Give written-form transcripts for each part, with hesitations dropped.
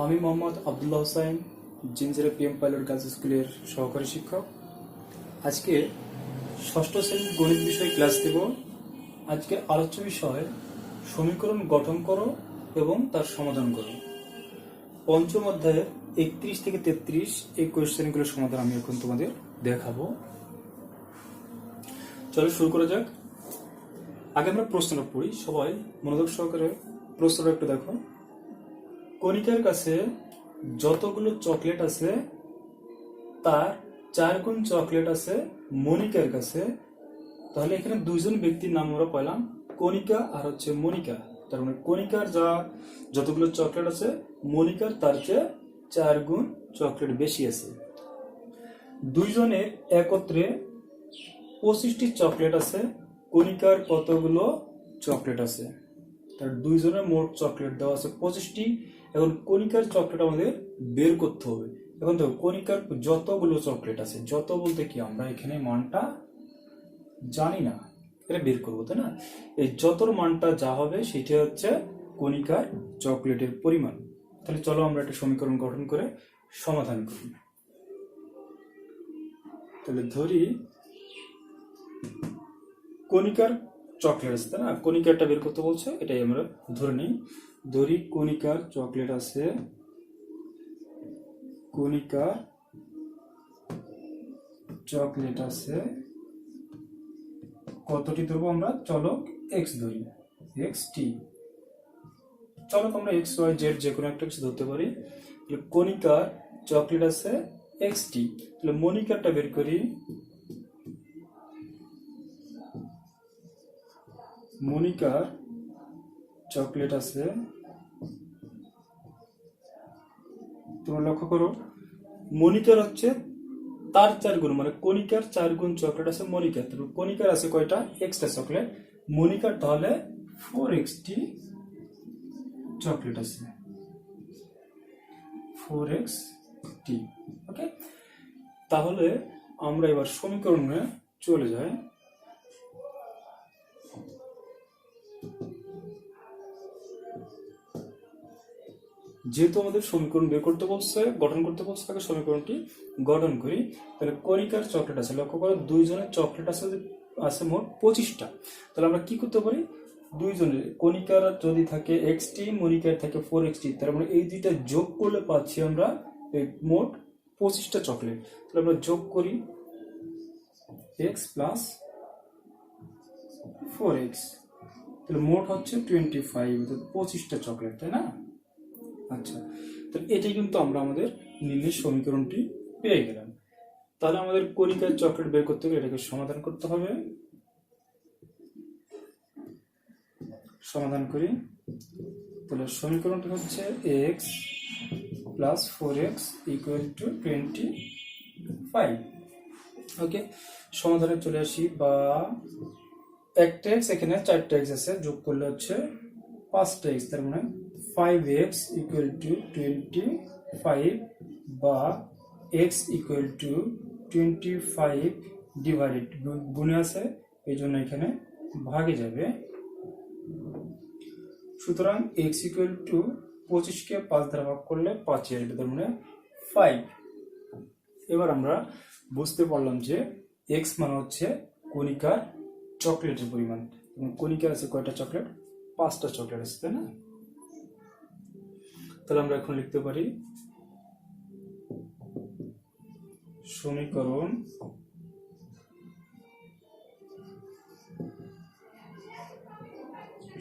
আমি Mohammad Abdullah Hossain, Jinjira PM pilot girls স্কুলের সহকারী শিক্ষক। আজকে ষষ্ঠ শ্রেণীর গণিত বিষয়ে ক্লাস দেব। আজকে আলোচ্য বিষয় সমীকরণ গঠন করো এবং তার সমাধান করো। পঞ্চম অধ্যায়ের 31 থেকে 33 এই কোয়েশ্চেনগুলোর সমাধান আমি এখন তোমাদের দেখাবো। চলো শুরু করা যাক। আগে আমরা প্রশ্নটা পড়ি, সবাই মনোযোগ সহকারে প্রশ্নটা একটু দেখো। কণিকার কাছে যতগুলো চকলেট আছে তার 4 গুণ চকলেট আছে মনিকার কাছে। তাহলে এখানে দুইজন ব্যক্তির নাম আমরা পেলাম, কণিকা আর হচ্ছে মনিকা। তার মানে কণিকার যতগুলো চকলেট আছে মনিকার তার চেয়ে 4 গুণ চকলেট বেশি আছে। দুইজনের একত্রে 25টি চকলেট আছে, কণিকার কতগুলো চকলেট আছে? তার দুইজনের মোট চকলেট দেওয়া আছে 25টি। এখন কণিকার চকলেট আমাদের বের করতে হবে। এখন দেখো কণিকার যতগুলো চকলেট আছে, যত বলতে কি আমরা এখানে মানটা জানি না, এটা বের করবো, তাই না? এই যতর মানটা যা হবে সেটা হচ্ছে কণিকার চকলেটের পরিমাণ। তাহলে চলো আমরা একটা সমীকরণ গঠন করে সমাধান করি। তাহলে ধরি কণিকার চকলেট আছে, তাই না? কণিকারটা বের করতে বলছে, এটাই আমরা ধরে নিই। ধরি কণিকার চকলেট আছে, কণিকার চকলেট আছে কতটি ধরবো আমরা? চলো এক্স ধরি, এক্স টি। চলো আমরা এক্স ওয়াই জেড যে কোনো একটা কিছু ধরতে পারি। কণিকার চকলেট আছে এক্স টি। তাহলে মনিকারটা বের করি। মনিকার চকলেট আছে, তোমরা লক্ষ্য করো মনিকার হচ্ছে তার 4 গুণ, মানে কণিকার 4 গুণ চকলেট আছে মনিকার। তারপর কণিকার আছে কয়টা? Extra chocolate. মনিকার তাহলে 4xt চকলেট আছে, 4xt। ওকে, তাহলে আমরা এবার সমীকরণে চলে যাই। যেহেতু আমাদের সমীকরণ বের করতে বলছে, গঠন করতে বলছে, তাকে সমীকরণটি গঠন করি। তাহলে কণিকার চকলেট আছে, লক্ষ্য করো দুইজনের চকলেট আছে মোট 25টা। তাহলে আমরা কি করতে পারি? দুইজনের কণিকার যদি থাকে xt, মনিকার থাকে 4xt, তার মানে এই দুইটা যোগ করলে পাচ্ছি আমরা মোট 25টা চকলেট। তাহলে আমরা যোগ করি x প্লাস 4x, তাহলে মোট হচ্ছে 25, 25টা চকলেট, তাই না? আচ্ছা, তাহলে এটাই কিন্তু আমরা আমাদের নির্ণয় সমীকরণটি পেয়ে গেলাম। তাহলে আমাদের কণিকার চকলেট বের করতে গেলে এটাকে সমাধান করতে হবে। সমাধান করি। তাহলে সমীকরণটা হচ্ছে x plus 4x equal to 25। ওকে, সমাধানে চলে আসি। বা একটা x, এখানে 4টা x আছে, যোগ করলে হচ্ছে 5টা x, তার মানে 5x ইকুয়াল টু 25, বা x ইকুয়াল টু 25 ডিভাইডেড, গুণে আছে এই জন্য এখানে ভাগে যাবে। সুতরাং x ইকুয়াল টু 25কে 5 দ্বারা ভাগ করলে 5 আসবে, তার মানে 5। এবার আমরা বুঝতে পারলাম যে x মানে হচ্ছে কণিকার চকলেটের পরিমাণ। কণিকার আছে কয়টা চকলেট? 5টা চকলেট আছে, তাই না? তাহলে আমরা এখন লিখতে পারি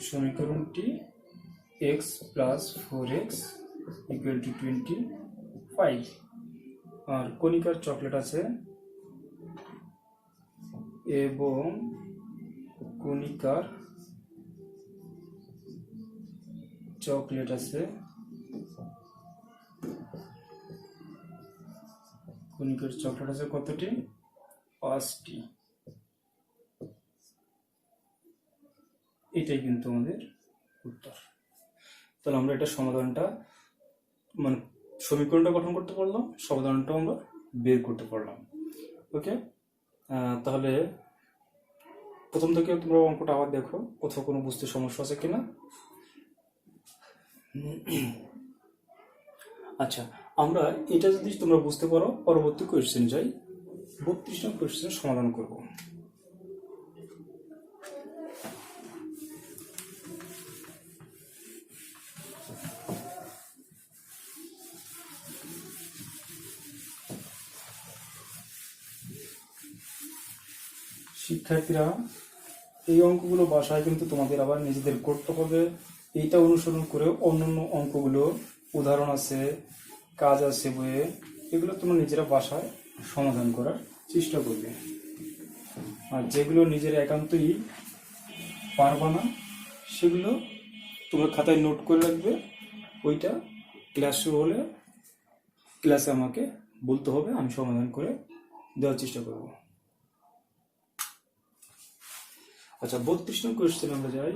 সমীকরণটি x plus 4x equal to 25, আর কণিকার চকলেট আছে এবং কণিকার চকলেট আছে, কণিকার চকলেট আছে কতটি? 5টি। এটাই কিন্তু আমাদের উত্তর। তাহলে আমরা এটা সমাধানটা, মানে সমীকরণটা গঠন করতে পারলাম, সমাধানটা আমরা বের করতে পারলাম। ওকে, তাহলে প্রথম থেকে তোমরা অঙ্কটা আবার দেখো, কোথাও কোনো বুঝতে সমস্যা আছে কিনা। আচ্ছা, আমরা এটা যদি তোমরা বুঝতে পারো, পরবর্তী কোয়েশ্চেন যাই। 32 নং কোয়েশ্চেনের সমাধান করব। শিক্ষার্থীরা, এই অঙ্কগুলো বাসায় কিন্তু তোমাদের আবার নিজেদের করতে হবে। এইটা অনুসরণ করে অন্যান্য অঙ্কগুলো, উদাহরণ আছে, কাজ আছে বইয়ে, এগুলো তোমরা নিজেরা বাসায় সমাধান করার চেষ্টা করবে। আর যেগুলো নিজের একান্তই পারবা না, সেগুলো তোমরা খাতায় নোট করে রাখবে। ওইটা ক্লাস শুরু হলে ক্লাসে আমাকে বলতে হবে, আমি সমাধান করে দেওয়ার চেষ্টা করব। আচ্ছা, 32 নং কোয়েশ্চেন আমরা যাই।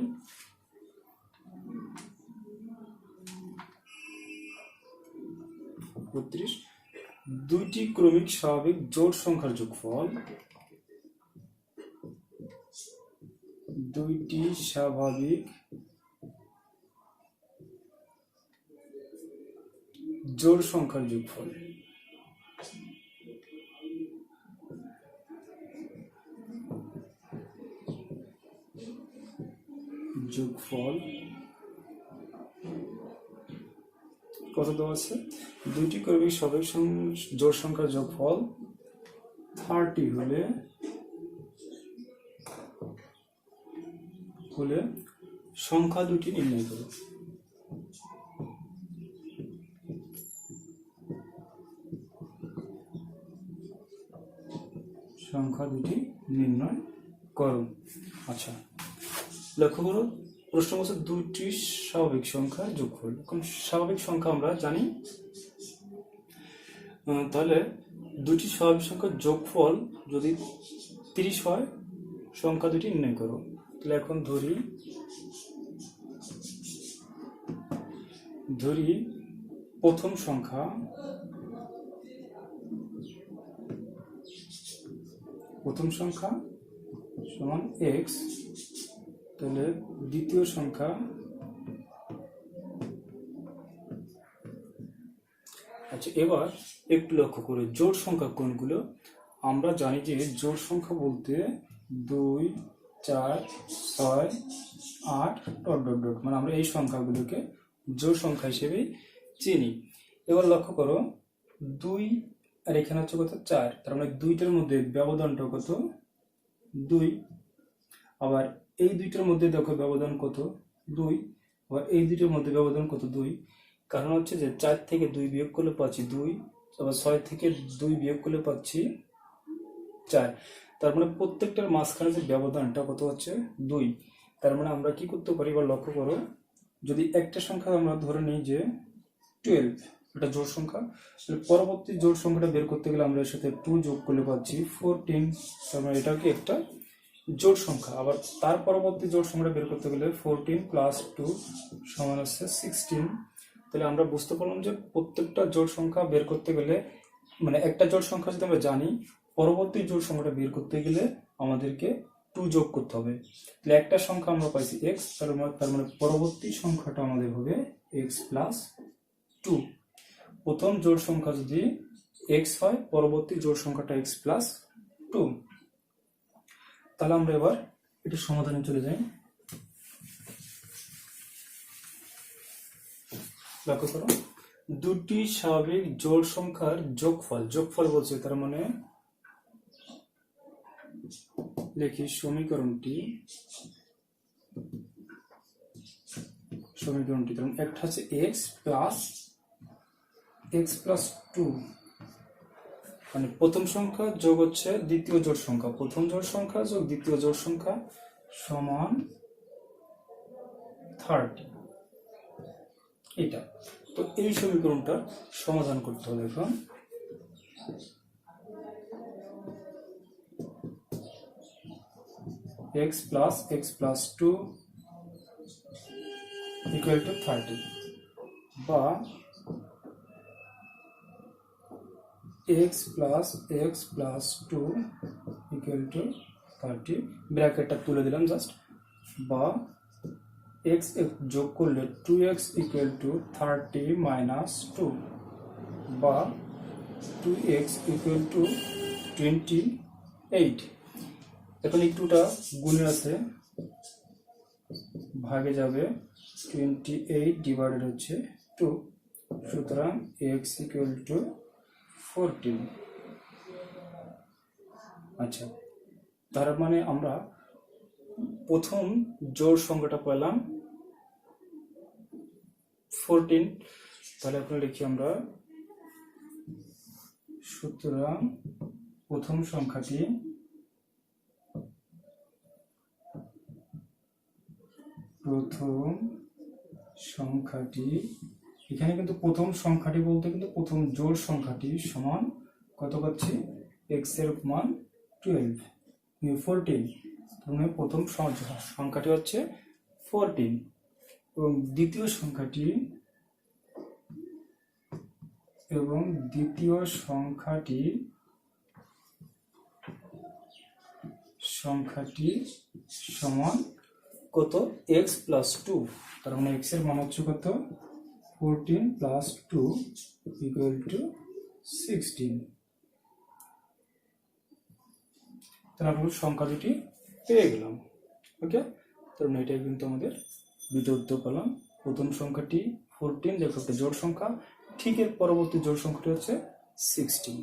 দুইটি ক্রমিক স্বাভাবিক জোড় সংখ্যার যোগফল, দুইটি স্বাভাবিক জোড় সংখ্যার যোগফল। যোগফল কত দেওয়া আছে? দুইটি ক্রমিক স্বাভাবিক জোড় সংখ্যার যোগফল 30 হলে সংখ্যা দুটি নির্ণয় করো। সংখ্যা দুটি নির্ণয় করো। আচ্ছা, লক্ষ্য করো, প্রশ্ন বলছে দুইটি স্বাভাবিক সংখ্যার যোগফল। এখন স্বাভাবিক সংখ্যা আমরা জানি, তাহলে দুটি স্বাভাবিক সংখ্যার যোগফল যদি 30 হয়, সংখ্যা দুটি নির্ণয় করো। তাহলে এখন ধরি প্রথম সংখ্যা সমান x, তাহলে দ্বিতীয় সংখ্যা, আচ্ছা এবার একটু লক্ষ্য করে জোড় সংখ্যা কোনগুলো। আমরা জানি যে জোড় সংখ্যা বলতে 2, 4, 6, 8 ... মানে আমরা এই সংখ্যাগুলোকে জোড় সংখ্যা হিসেবে চিনি। এবার লক্ষ্য করো 2 আর এখানে হচ্ছে কত 4, তার মানে দুইটার মধ্যে ব্যবধানটা কত 2। আবার এই দুইটার মধ্যে দেখো ব্যবধান কত 2, আবার এই দুইটার মধ্যে ব্যবধান কত 2। কারণ হচ্ছে যে 4 থেকে 2 বিয়োগ করলে পাচ্ছি 2, আবার 6 থেকে 2 বিয়োগ করলে পাচ্ছি 4। তার মানে প্রত্যেকটার মাঝখানে যে ব্যবধানটা কত হচ্ছে 2। তার মানে আমরা কি করতে পারি, এবার লক্ষ্য করো, যদি একটা সংখ্যা আমরা ধরে নিই যে 12, এটা জোড় সংখ্যা, পরবর্তী জোড় সংখ্যাটা বের করতে গেলে আমরা এর সাথে 2 যোগ করলে পাচ্ছি 14। তার মানে এটাও কি একটা জোড় সংখ্যা। আবার তার পরবর্তী জোড় সংখ্যাটা বের করতে গেলে 14 + 2 সমান হচ্ছে 16। তাহলে আমরা বুঝতে পারলাম যে প্রত্যেকটা জোড় সংখ্যা বের করতে গেলে, মানে একটা জোড় সংখ্যা যদি আমরা জানি, পরবর্তী জোড় সংখ্যাটা বের করতে গেলে আমাদেরকে 2 যোগ করতে হবে। তাহলে একটা সংখ্যা আমরা পাইছি x, তার মানে পরবর্তী সংখ্যাটা আমাদের হবে x + 2। প্রথম জোড় সংখ্যা যদি x হয়, পরবর্তী জোড় সংখ্যাটা x + 2। তাহলে আমরা এবার এটি সমাধানে চলে যাই। লক্ষ্য করো, দুটি স্বাভাবিক জোড় সংখ্যার যোগফল বলছে, তার মানে লিখি সমীকরণটি, তখন একটা হচ্ছে x + 2, মানে প্রথম সংখ্যা যোগ হচ্ছে দ্বিতীয় জোড় সংখ্যা, প্রথম জোড় সংখ্যা যোগ দ্বিতীয় জোড় সংখ্যা সমান 30। এটা তো এই সমীকরণটা সমাধান করতে হবে। এখন x + 2 = 30, বা x + 2 = 30, ব্র্যাকেটটা তুলে দিলাম জাস্ট, বা x যোগ করলে 2x = 30 - 2। বা 2x ইকুয়াল টু 28। এখন এই 2টা গুণের আছে, ভাগে যাবে 28 ডিভাইডেড হচ্ছে 2, সুতরাং x ইকুয়াল টু 14। আচ্ছা, তার মানে আমরা প্রথম জোড় সংখ্যাটা পেলাম 14। তাহলে এখন লিখি আমরা, সুতরাং প্রথম সংখ্যাটি এখানে কিন্তু প্রথম সংখ্যাটি বলতে কিন্তু প্রথম জোড় সংখ্যাটি সমান কত পাচ্ছি, x এর মান 14। মানে প্রথম সংখ্যাটি হচ্ছে 14 এবং দ্বিতীয় সংখ্যাটি সমান কত, x প্লাস 2। তার মানে x এর মান হচ্ছে কত, 14 প্লাস 2 ইকুয়াল টু 16। তাহলে আমরা সংখ্যা দুটি পেয়ে গেলাম। ওকে, তার মানে এটাই কিন্তু আমাদের দ্বিতীয় উত্তর পেলাম। প্রথম সংখ্যাটি 14, দেখো একটা জোড় সংখ্যা, ঠিক এর পরবর্তী জোড় সংখ্যাটি হচ্ছে 16।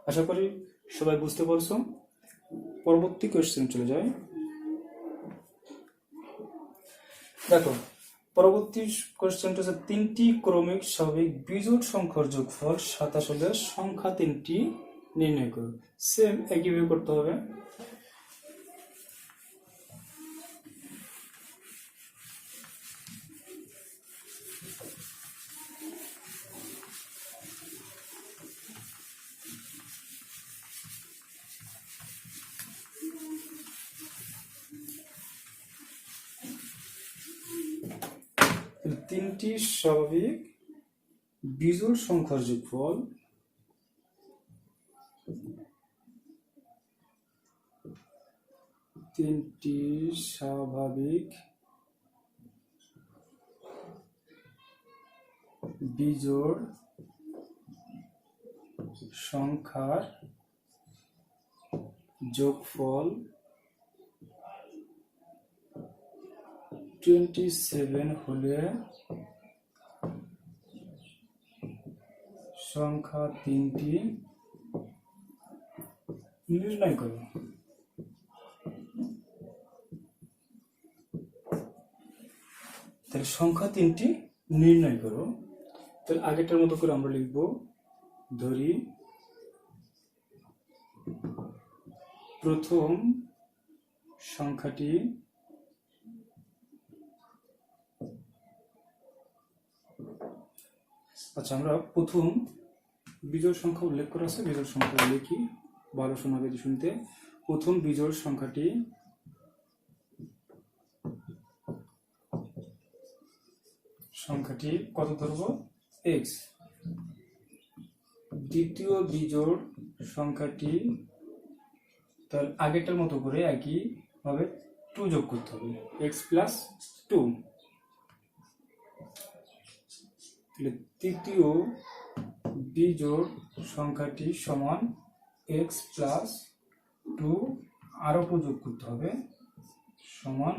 আশা করি সবাই বুঝতে পারছো। পরবর্তী কোয়েশ্চেন চলে যায়। দেখো, পরবর্তী কোয়েশ্চেনটা হচ্ছে 3টি ক্রমিক স্বাভাবিক বিজোড় সংখ্যার যোগফল 27 হলে সংখ্যা 3টি নির্ণয় করো। সেম একইভাবে করতে হবে। তিনটি স্বাভাবিক বিজোড় সংখ্যার যোগফল বিজোড় সংখ্যার যোগফল 27 হলে সংখ্যা 3টি নির্ণয় করো। তাহলে সংখ্যা 3টি নির্ণয় করো। তাহলে আগেরটার মতো করে আমরা লিখব, ধরি প্রথম সংখ্যাটি আচ্ছা, আমরা প্রথম বিজোড় সংখ্যা উল্লেখ করা আছে, বিজোড় সংখ্যা লিখি, ভালো শোনাবে শুনতে। প্রথম বিজোড় সংখ্যাটি কত ধরবো, x। দ্বিতীয় বিজোড় সংখ্যাটি, তার আগেরটার মতো করে একই ভাবে 2 যোগ করতে হবে, x প্লাস 2। তৃতীয় বিজোড় সংখ্যাটি সমান x প্লাস 2, আরো 2 যোগ করতে হবে, সমান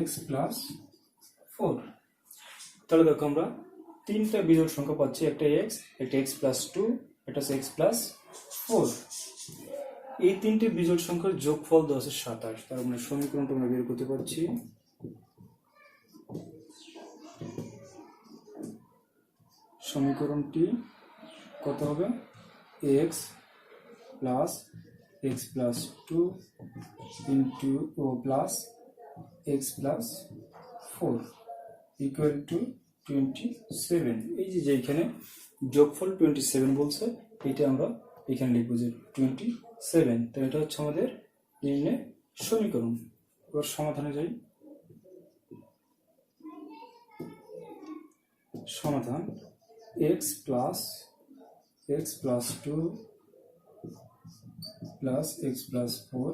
x প্লাস 4। তাহলে দেখো আমরা 3টা বিজোড় সংখ্যা পাচ্ছি, একটা x, একটা x প্লাস 2, একটা x প্লাস 4। এই 3টে বিজোড় সংখ্যার যোগফল দেওয়া আছে 27। তার মানে সমীকরণটা আমরা বের করতে পারছি, সমীকরণটি কত হবে, x প্লাস 2 ইন্টু ও plus x plus 4 equal to 27। এই যে যেখানে যোগফল 27 বলছে, এটা আমরা এখানে লিখবো যে 27। তো এটা হচ্ছে আমাদের নির্ণয় সমীকরণ। এবার সমাধানে যাই। সমাধান, x plus 2 plus x plus 4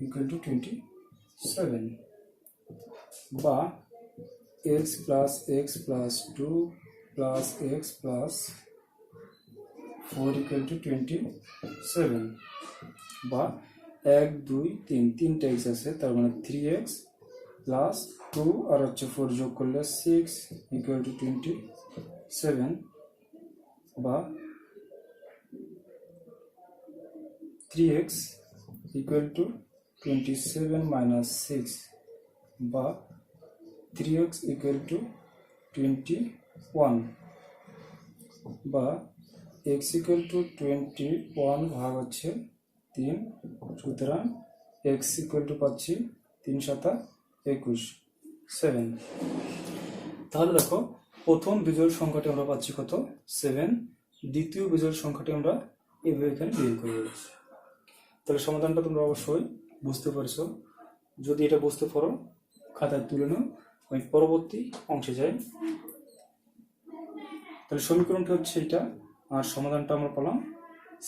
equal to 27, বা x plus x plus 2 plus x plus 4 equal to 27, বা 1 2 3 তিনটা এক্স আছে, তার মানে 3x প্লাস 2 আর হচ্ছে 4 যোগ করলে 6 ইকুয়াল টু 27, বা 3x ইকুয়াল টু 27 মাইনাস 6, বা 3x ইকুয়াল টু 21, বা x ইকুয়াল টু 21 ভাগ হচ্ছে 3, সুতরাং x ইকুয়াল টু পাচ্ছি 3 7 21, 7। তাহলে দেখো প্রথম বিজোড় সংখ্যাটি আমরা পাচ্ছি কত, 7। দ্বিতীয় বিজোড় সংখ্যাটি আমরা এভাবে এখানে বের করে দিচ্ছি। তাহলে সমাধানটা তোমরা অবশ্যই বুঝতে পারছো। যদি এটা বুঝতে পারো খাতায় তুলে নাও, আমি পরবর্তী অংশে যাই। তাহলে সমীকরণটা হচ্ছে এটা, আর সমাধানটা আমরা পেলাম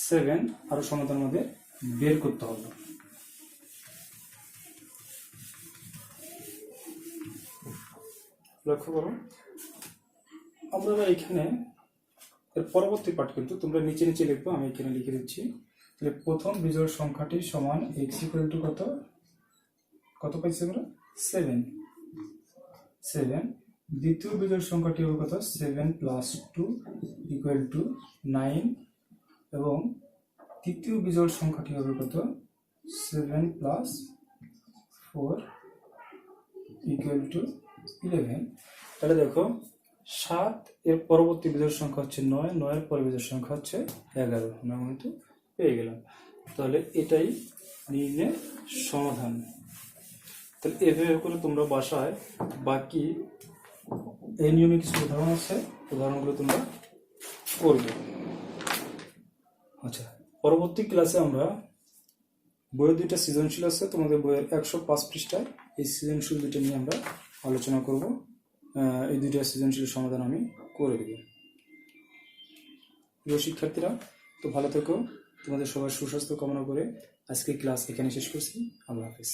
7। আরো সমাধান আমাদের বের করতে হবে। লক্ষ্য করো, আমরা এখানে এর পরবর্তী পার্ট কিন্তু তোমরা নিচে নিচে লিখবো, আমি এখানে লিখে দিচ্ছি। তাহলে প্রথম বিজোড় সংখ্যাটি সমান x ইকুয়াল টু কত, কত পাইছি আমরা, 7। দ্বিতীয় বিজোড় সংখ্যাটি হবে কত, 7 প্লাস 2 ইকুয়াল টু 9, এবং তৃতীয় বিজোড় সংখ্যাটি হবে কত, 7 প্লাস 4 ইকুয়াল টু 11। তাহলে দেখো 7 এর পরবর্তী বিজোড় সংখ্যা হচ্ছে 9, 9 এর পরের বিজোড় সংখ্যা হচ্ছে 11, আমরা কিন্তু পেয়ে গেলাম। তাহলে এটাই নির্ণয়ের সমাধান। তাহলে এভাবে করে তোমরা বাসায় বাকি এই নিয়মে কিছু উদাহরণ আছে, উদাহরণগুলো তোমরা করবে। আচ্ছা, পরবর্তী ক্লাসে আমরা বইয়ের 2টা সৃজনশীল আছে, তোমাদের বইয়ের 105 পৃষ্ঠায় এই সৃজনশীল 2টা নিয়ে আমরা আলোচনা করব। এই 2টা সৃজনশীল সমাধান আমি করে দেব। প্রিয় শিক্ষার্থীরা, তো ভালো থেকো, তোমাদের সবার সুস্বাস্থ্য কামনা করে আজকে ক্লাস এখানে শেষ করছি। আল্লাহ হাফেজ।